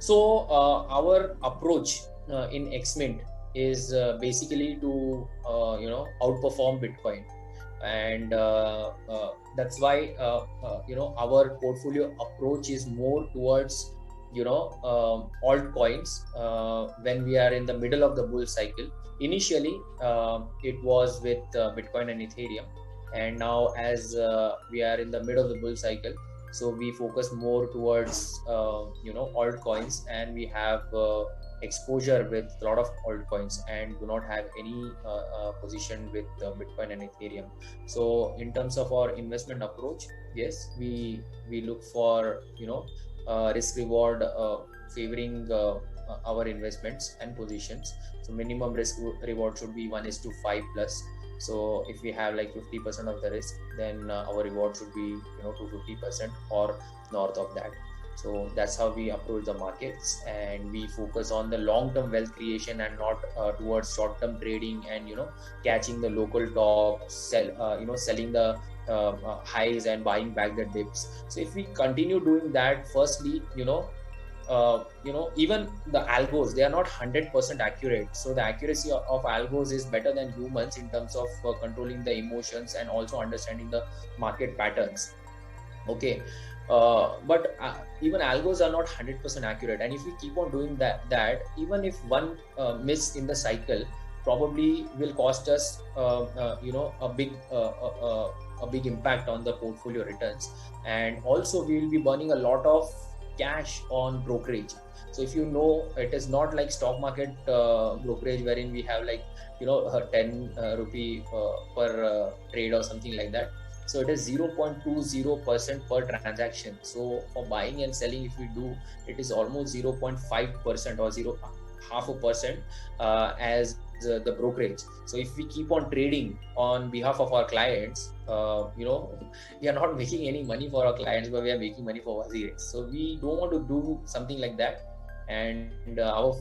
So our approach in Xmint is basically to outperform Bitcoin, and that's why our portfolio approach is more towards altcoins when we are in the middle of the bull cycle. Initially it was with Bitcoin and Ethereum, and now as we are in the middle of the bull cycle, so we focus more towards altcoins, and we have exposure with a lot of altcoins and do not have any position with Bitcoin and Ethereum. So in terms of our investment approach, yes, we look for risk reward favoring our investments and positions. So minimum risk reward should be 1:5 plus. So if we have like 50% of the risk, then our reward should be 250% or north of that. So that's how we approach the markets, and we focus on the long-term wealth creation and not towards short-term trading and catching the local tops, selling the highs and buying back the dips. So if we continue doing that, firstly, even the algos, they are not 100% accurate. So the accuracy of algos is better than humans in terms of controlling the emotions and also understanding the market patterns. Okay. But even algos are not 100% accurate, and if we keep on doing that even if one miss in the cycle probably will cost us a big impact on the portfolio returns, and also we will be burning a lot of cash on brokerage. So if it is not like stock market brokerage wherein we have like 10 rupee per trade or something like that. So it is 0.20% per transaction. So for buying and selling, if we do, it is almost 0.5% or 0.5% as the brokerage. So if we keep on trading on behalf of our clients, we are not making any money for our clients, but we are making money for Waziris. So we don't want to do something like that. And our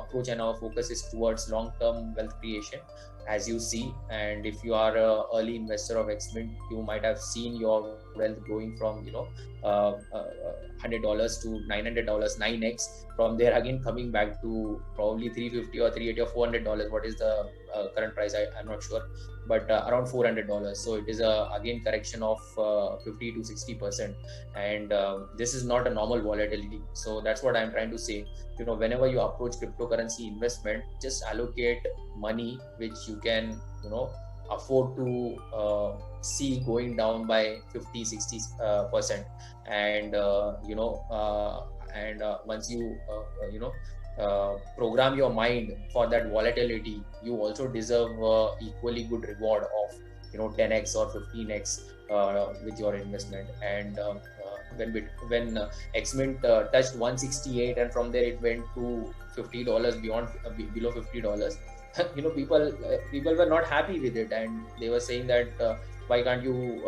approach and our focus is towards long-term wealth creation, as you see. And if you are an early investor of Xmint, you might have seen your wealth growing from $100 to $900, 9x. From there again coming back to probably $350 or $380 or $400. What is the current price? I'm not sure, but around $400. So it is again correction of 50 to 60%, and this is not a normal volatility. So that's what I'm trying to say. Whenever you approach cryptocurrency investment, just allocate money which you can afford to see going down by 50-60%, and once you program your mind for that volatility, you also deserve equally good reward of 10x or 15x with your investment. And when Xmint touched 168, and from there it went to $50 below $50, people were not happy with it, and they were saying that why can't you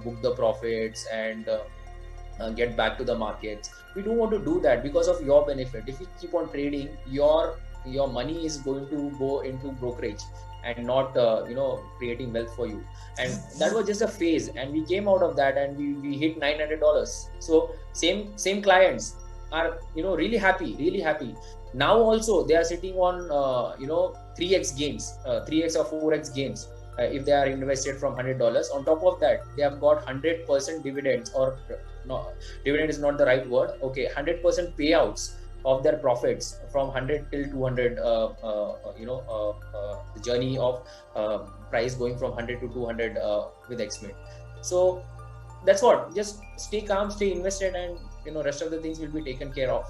book the profits and get back to the markets. We don't want to do that because of your benefit. If you keep on trading, your money is going to go into brokerage and not creating wealth for you. And that was just a phase, and we came out of that, and we hit $900. So same clients are really happy. Now also they are sitting on 3x gains, 3x or 4x gains if they are invested from $100. On top of that, they have got 100% dividends, or no, dividend is not the right word. Okay, 100% payouts of their profits from 100 till 200. The journey of price going from 100 to 200 with Xmint. So that's what. Just stay calm, stay invested, and rest of the things will be taken care of.